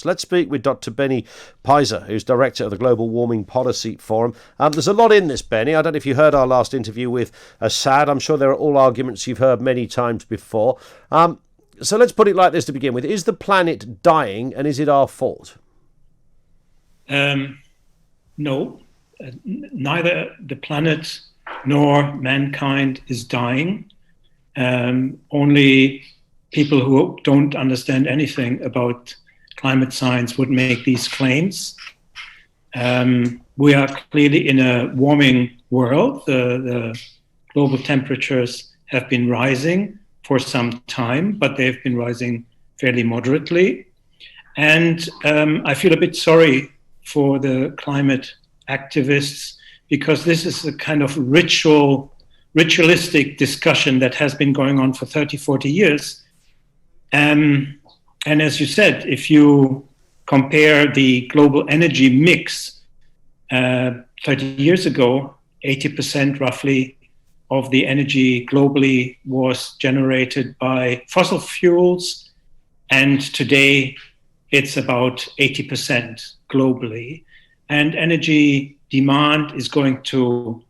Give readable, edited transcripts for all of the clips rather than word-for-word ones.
Let's speak with Dr. Benny Peiser, who's director of the Global Warming Policy Forum. There's a lot in this, Benny. I don't know if you heard our last interview with Assad. I'm sure there are all arguments you've heard many times before. So let's put it like this to begin with. Is the planet dying, and is it our fault? No, neither the planet nor mankind is dying. Only people who don't understand anything about climate science would make these claims. We are clearly in a warming world. The global temperatures have been rising for some time, but they've been rising fairly moderately. And I feel a bit sorry for the climate activists, because this is a kind of ritualistic discussion that has been going on for 30, 40 years. And as you said, if you compare the global energy mix 30 years ago, 80% roughly of the energy globally was generated by fossil fuels, and today it's about 80% globally. And energy demand is going to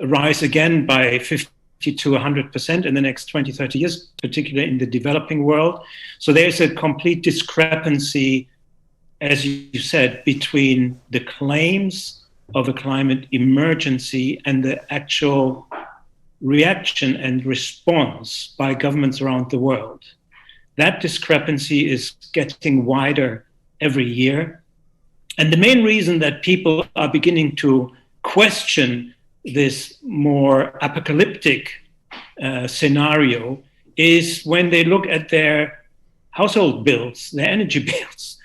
rise again by 50 to 100% in the next 20, 30 years, particularly in the developing world. So there's a complete discrepancy, as you said, between the claims of a climate emergency and the actual reaction and response by governments around the world. That discrepancy is getting wider every year. And the main reason that people are beginning to question this more apocalyptic scenario is when they look at their household bills, their energy bills,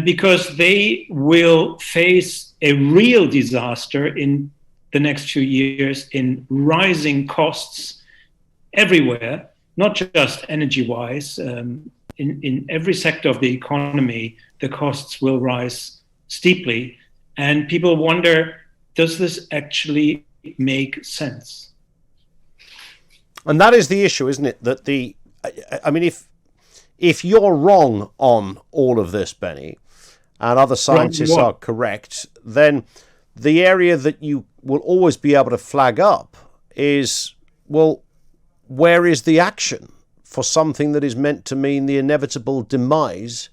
because they will face a real disaster in the next few years in rising costs everywhere, not just energy-wise. In every sector of the economy, the costs will rise steeply. And people wonder, does this actually make sense? And that is the issue, isn't it? That if you're wrong on all of this, Benny, and other scientists are correct, then the area that you will always be able to flag up is, well, where is the action for something that is meant to mean the inevitable demise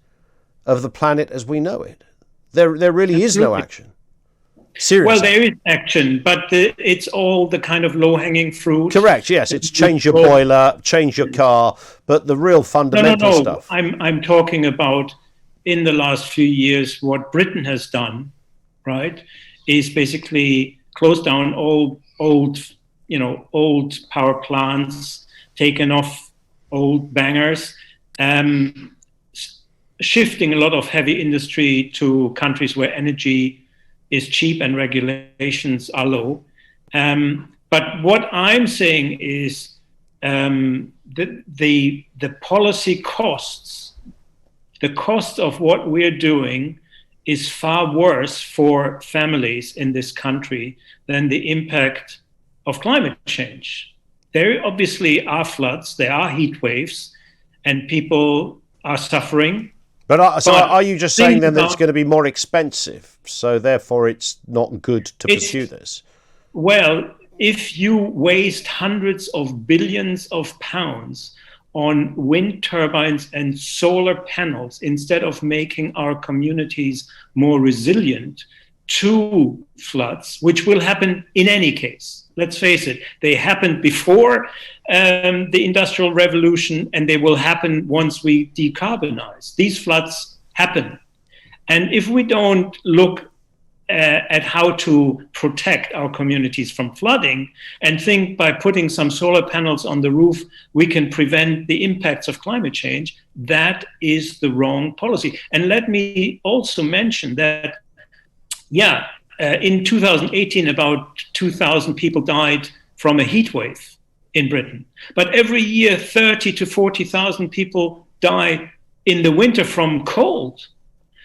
of the planet as we know it? There really is no action. Seriously. Well, there is action, but it's all the kind of low-hanging fruit. Correct, yes. It's change your boiler, change your car, but the real fundamental stuff. I'm talking about in the last few years, what Britain has done, right, is basically close down old power plants, taken off old bangers, shifting a lot of heavy industry to countries where energy is cheap and regulations are low. But what I'm saying is the policy costs, the cost of what we're doing is far worse for families in this country than the impact of climate change. There obviously are floods, there are heat waves, and people are suffering. But are you just saying then that it's going to be more expensive, so therefore it's not good to pursue this? Well, if you waste hundreds of billions of pounds on wind turbines and solar panels instead of making our communities more resilient to floods, which will happen in any case. Let's face it, they happened before the Industrial Revolution, and they will happen once we decarbonize. These floods happen. And if we don't look at how to protect our communities from flooding and think by putting some solar panels on the roof, we can prevent the impacts of climate change, that is the wrong policy. And let me also mention that, in 2018, about 2,000 people died from a heat wave in Britain. But every year, 30 to 40,000 people die in the winter from cold.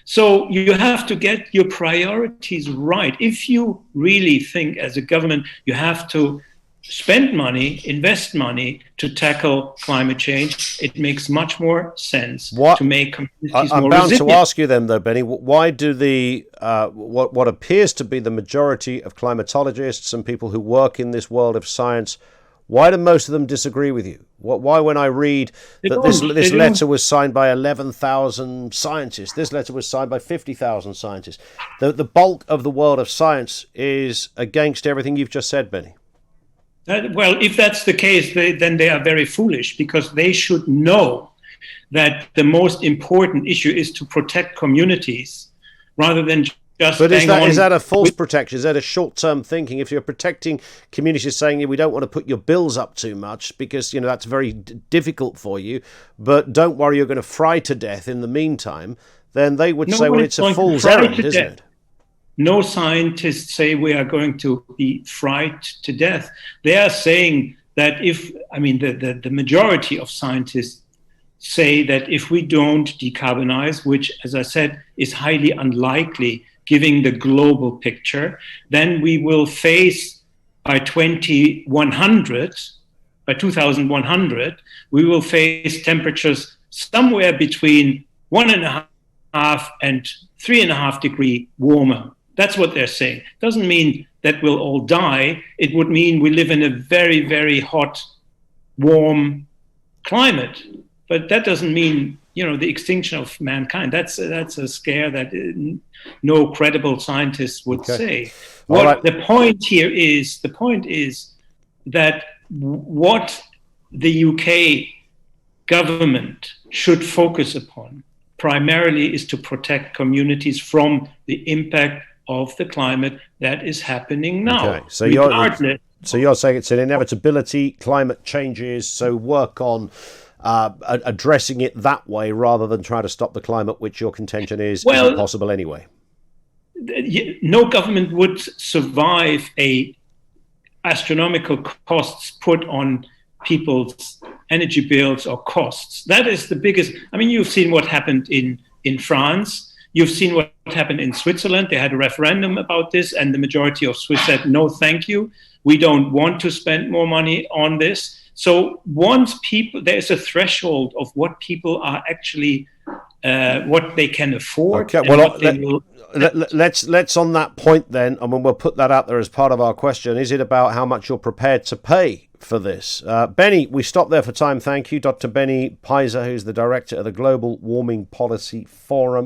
So you have to get your priorities right. If you really think as a government, you have to spend money, invest money to tackle climate change, it makes much more sense to make communities I'm more bound resilient. to ask you then, though, Benny, why do the what appears to be the majority of climatologists and people who work in this world of science, why do most of them disagree with you? Why, when I read that this letter was signed by 11,000 scientists, this letter was signed by 50,000 scientists, the bulk of the world of science is against everything you've just said, Benny? Well, if that's the case, then they are very foolish, because they should know that the most important issue is to protect communities rather than just. But is that a false protection? Is that a short-term thinking? If you're protecting communities, saying we don't want to put your bills up too much because that's very difficult for you, but don't worry, you're going to fry to death in the meantime, then they would say, well, it's a fool's errand, isn't it? No scientists say we are going to be fried to death. They are saying that the majority of scientists say that if we don't decarbonize, which, as I said, is highly unlikely given the global picture, then we will face by 2100, we will face temperatures somewhere between 1.5 and 3.5 degrees warmer. That's what they're saying. Doesn't mean that we'll all die. It would mean we live in a very, very hot, warm climate. But that doesn't mean, the extinction of mankind. That's a scare that no credible scientist would say. The point is that what the UK government should focus upon primarily is to protect communities from the impact of the climate that is happening now. Okay. So you're saying it's an inevitability, climate changes, so work on addressing it that way rather than try to stop the climate, which your contention is isn't possible anyway. No government would survive astronomical costs put on people's energy bills or costs. That is the biggest. You've seen what happened in France. You've seen what happened in Switzerland. They had a referendum about this, and the majority of Swiss said, no, thank you. We don't want to spend more money on this. So once there's a threshold of what people are actually, what they can afford. Okay, well, let's on that point then, and we'll put that out there as part of our question. Is it about how much you're prepared to pay for this? Benny, we stop there for time. Thank you. Dr. Benny Peiser, who's the director of the Global Warming Policy Forum.